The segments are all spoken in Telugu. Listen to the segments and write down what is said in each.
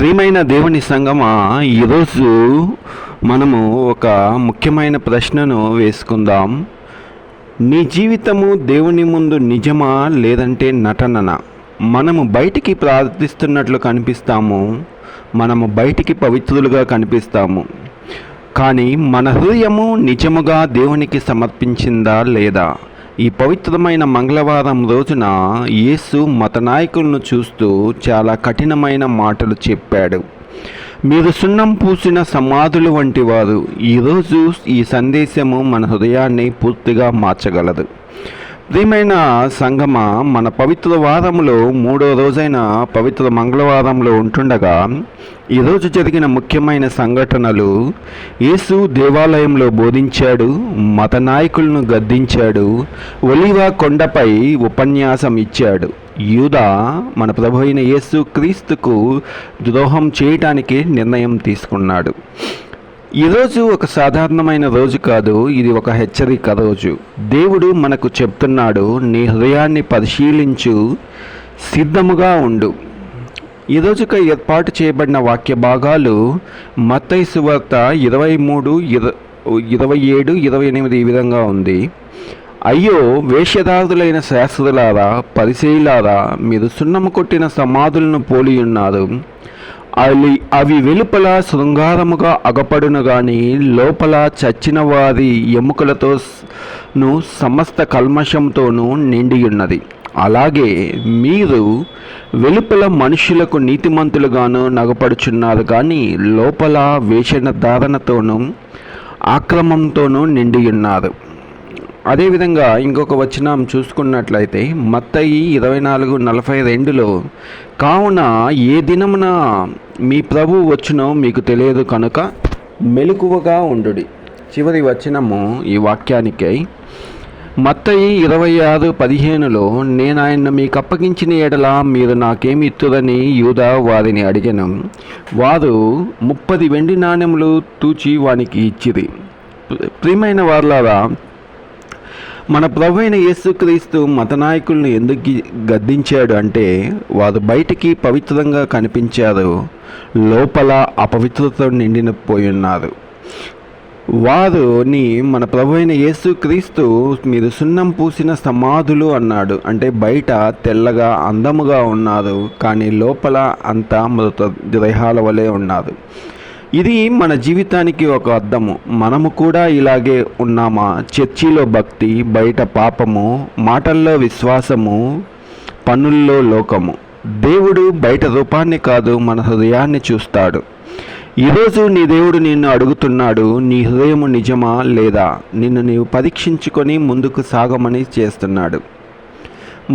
ప్రియమైన దేవుని సంగమా, ఈరోజు మనము ఒక ముఖ్యమైన ప్రశ్నను వేసుకుందాం. నీ జీవితము దేవుని ముందు నిజమా లేదంటే నటననా? మనము బయటికి ప్రార్థిస్తున్నట్లు కనిపిస్తాము, మనము బయటికి పవిత్రులుగా కనిపిస్తాము, కానీ మన హృదయము నిజముగా దేవునికి సమర్పించిందా లేదా? ఈ పవిత్రమైన మంగళవారం రోజున యేసు మత నాయకులను చూస్తూ చాలా కఠినమైన మాటలు చెప్పాడు. మీరు సున్నం పూసిన సమాధులు వంటి వారు. ఈరోజు ఈ సందేశము మన హృదయాన్ని పూర్తిగా మార్చగలదు. ప్రియమైన సంగమ, మన పవిత్ర వారంలో మూడో రోజైన పవిత్ర మంగళవారంలో ఉంటుండగా ఈరోజు జరిగిన ముఖ్యమైన సంఘటనలు: యేసు దేవాలయంలో బోధించాడు, మత నాయకులను గద్దించాడు, ఒలీవ కొండపై ఉపన్యాసం ఇచ్చాడు. యూదా మన ప్రభు అయిన యేసు క్రీస్తుకు ద్రోహం చేయటానికి నిర్ణయం తీసుకున్నాడు. ఈరోజు ఒక సాధారణమైన రోజు కాదు, ఇది ఒక హెచ్చరిక రోజు. దేవుడు మనకు చెప్తున్నాడు, నీ హృదయాన్ని పరిశీలించు, సిద్ధముగా ఉండు. ఈరోజుకు ఏర్పాటు చేయబడిన వాక్య భాగాలు మత్తయి సువార్త 23, 27, 28 ఈ విధంగా ఉంది. అయ్యో, వేషధారులైన శాస్త్రులారా, పరిసయ్యులారా, మీరు సున్నము కొట్టిన సమాధులను పోలి ఉన్నారు. అవి వెలుపల శృంగారముగా అగపడును గాని లోపల చచ్చిన వారి ఎముకలతోనూ సమస్త కల్మషంతోనూ నిండియున్నది. అలాగే మీరు వెలుపల మనుషులకు నీతిమంతులుగాను నగపడుచున్నారు, కానీ లోపల వేషధారణతోనూ ఆక్రమంతోనూ నిండియున్నారు. అదేవిధంగా ఇంకొక వచనం చూసుకున్నట్లయితే మత్తయి 24:42లో, కావున ఏ దినమున మీ ప్రభు వచ్చునో మీకు తెలియదు కనుక మెలకువగా ఉండుడి. చివరి వచనము ఈ వాక్యానికై. మత్తయి 26:15లో, నేను ఆయన్ను మీకు అప్పగించిన ఎడల మీరు నాకేమి ఇత్తురని యూదా వారిని అడిగెను. వారు 30 వెండి నాణెములు తూచి వానికి ఇచ్చిరి. ప్రియమైన వారలారా, మన ప్రభు అయిన యేసుక్రీస్తు మత నాయకులను ఎందుకు గద్దించాడు అంటే, వారు బయటికి పవిత్రంగా కనిపించారు, లోపల అపవిత్రతతో నిండిపోయున్నారు. వారిని మన ప్రభు అయిన యేసుక్రీస్తు మీరు సున్నం పూసిన సమాధులు అన్నాడు. అంటే బయట తెల్లగా అందముగా ఉన్నారు, కానీ లోపల అంతా మృతదేహాల వలె ఉన్నారు. ఇది మన జీవితానికి ఒక అర్థము. మనము కూడా ఇలాగే ఉన్నామా? చర్చిలో భక్తి, బయట పాపము, మాటల్లో విశ్వాసము, పనుల్లో లోకము. దేవుడు బయట రూపాన్ని కాదు, మన హృదయాన్ని చూస్తాడు. ఈరోజు నీ దేవుడు నిన్ను అడుగుతున్నాడు, నీ హృదయము నిజమా లేదా? నిన్ను నీవు పరీక్షించుకొని ముందుకు సాగమని చేస్తున్నాడు.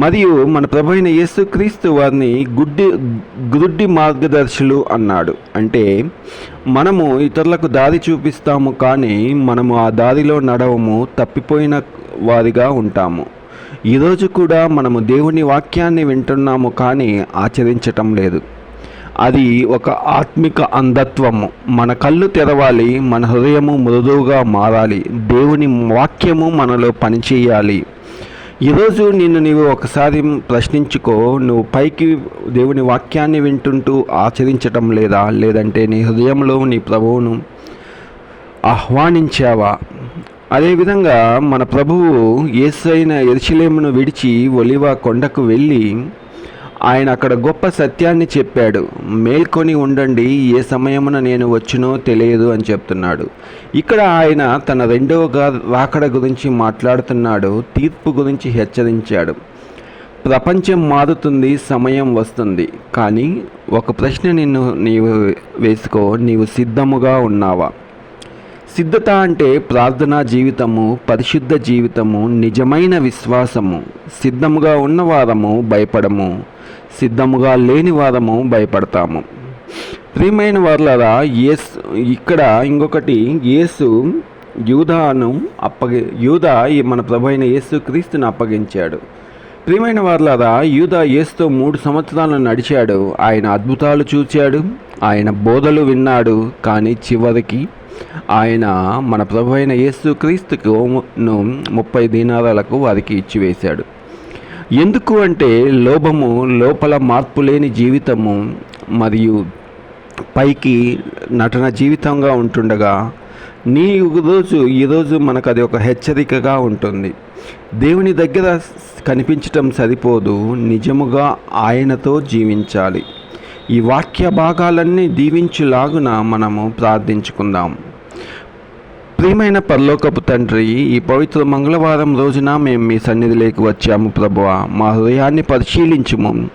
మరియు మన ప్రభు అయిన యేసుక్రీస్తు వారిని గుడ్డి మార్గదర్శులు అన్నాడు. అంటే మనము ఇతరులకు దారి చూపిస్తాము, కానీ మనము ఆ దారిలో నడవము, తప్పిపోయిన వారిగా ఉంటాము. ఈరోజు కూడా మనము దేవుని వాక్యాన్ని వింటున్నాము, కానీ ఆచరించటం లేదు. అది ఒక ఆత్మిక అంధత్వము. మన కళ్ళు తెరవాలి, మన హృదయము మృదువుగా మారాలి, దేవుని వాక్యము మనలో పనిచేయాలి. ఈరోజు నిన్ను నీవు ఒకసారి ప్రశ్నించుకో, నువ్వు పైకి దేవుని వాక్యాన్ని వింటుంటూ ఆచరించటం లేదా? లేదంటే నీ హృదయంలో నీ ప్రభువును ఆహ్వానించావా? అదేవిధంగా మన ప్రభువు యేసైన యెరూషలేమును విడిచి ఒలీవ కొండకు వెళ్ళి ఆయన అక్కడ గొప్ప సత్యాన్ని చెప్పాడు. మేల్కొని ఉండండి, ఏ సమయమున నేను వచ్చునో తెలియదు అని చెప్తున్నాడు. ఇక్కడ ఆయన తన రెండవ రాకడ గురించి మాట్లాడుతున్నాడు, తీర్పు గురించి హెచ్చరించాడు. ప్రపంచం మారుతుంది, సమయం వస్తుంది, కానీ ఒక ప్రశ్న నీవు వేసుకో, నీవు సిద్ధముగా ఉన్నావా? సిద్ధత అంటే ప్రార్థనా జీవితము, పరిశుద్ధ జీవితము, నిజమైన విశ్వాసము. సిద్ధముగా ఉన్నవారము భయపడము, సిద్ధముగా లేని వారము భయపడతాము. ప్రియమైన వారలారా, ఇక్కడ ఇంకొకటి, యేసు యూదా మన ప్రభు అయిన యేసుక్రీస్తుని అప్పగించాడు. ప్రియమైన వారలారా, యూదా యేసుతో 3 సంవత్సరాలు నడిచాడు. ఆయన అద్భుతాలు చూచాడు, ఆయన బోధలు విన్నాడు, కానీ చివరికి ఆయన మన ప్రభు అయిన యేసుక్రీస్తుకు 30 దీనారాలకు వారికి ఇచ్చివేశాడు. ఎందుకు అంటే లోభము, లోపల మార్పు లేని జీవితము మరియు పైకి నటన జీవితంగా ఉంటుండగా ఈరోజు మనకు అది ఒక హెచ్చరికగా ఉంటుంది. దేవుని దగ్గర కనిపించటం సరిపోదు, నిజముగా ఆయనతో జీవించాలి. ఈ వాక్య భాగాలన్నీ దీవించులాగున మనము ప్రార్థించుకుందాం. ప్రియమైన పరలోకపు తండ్రి, ఈ పవిత్ర మంగళవారం రోజున మేము మీ సన్నిధిలోకి వచ్చాము ప్రభువా. మా హృదయాన్ని పరిశీలించుము,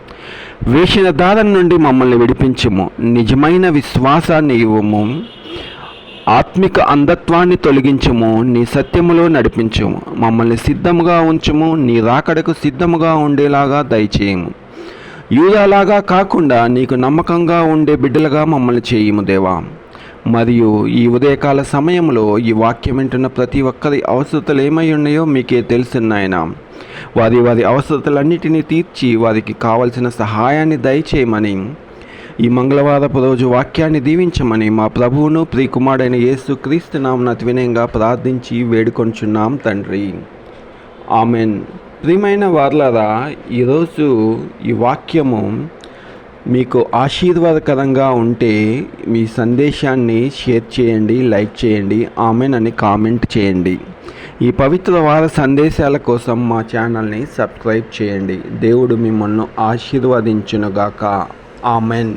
వేసిన దారం నుండి మమ్మల్ని విడిపించుము, నిజమైన విశ్వాసాన్ని ఇవ్వము, ఆత్మిక అంధత్వాన్ని తొలగించుము, నీ సత్యములో నడిపించుము, మమ్మల్ని సిద్ధముగా ఉంచుము, నీ రాకడకు సిద్ధముగా ఉండేలాగా దయచేయము. యూదాలాగా కాకుండా నీకు నమ్మకంగా ఉండే బిడ్డలుగా మమ్మల్ని చేయుము దేవా. మరియు ఈ ఉదయకాల సమయంలో ఈ వాక్యం వింటున్న ప్రతి ఒక్కరి అవసరతలు ఏమై ఉన్నాయో మీకే తెలుసున్నాయన. వారి అవసరతలన్నిటినీ తీర్చి వారికి కావలసిన సహాయాన్ని దయచేయమని, ఈ మంగళవారపు రోజు వాక్యాన్ని దీవించమని మా ప్రభువును ప్రియకుమారుడైన యేసుక్రీస్తు నామమున వినయంగా ప్రార్థించి వేడుకొంచున్నాం తండ్రి. ఆమెన్. ప్రియమైన వారలారా, ఈరోజు ఈ వాక్యము మీకు ఆశీర్వాదకరంగా ఉంటే మీ సందేశాన్ని షేర్ చేయండి, లైక్ చేయండి, ఆమెన్ అని కామెంట్ చేయండి. ఈ పవిత్ర వార సందేశాల కోసం మా ఛానల్ని సబ్స్క్రైబ్ చేయండి. దేవుడు మిమ్మల్ని ఆశీర్వదించునుగాక. ఆమెన్.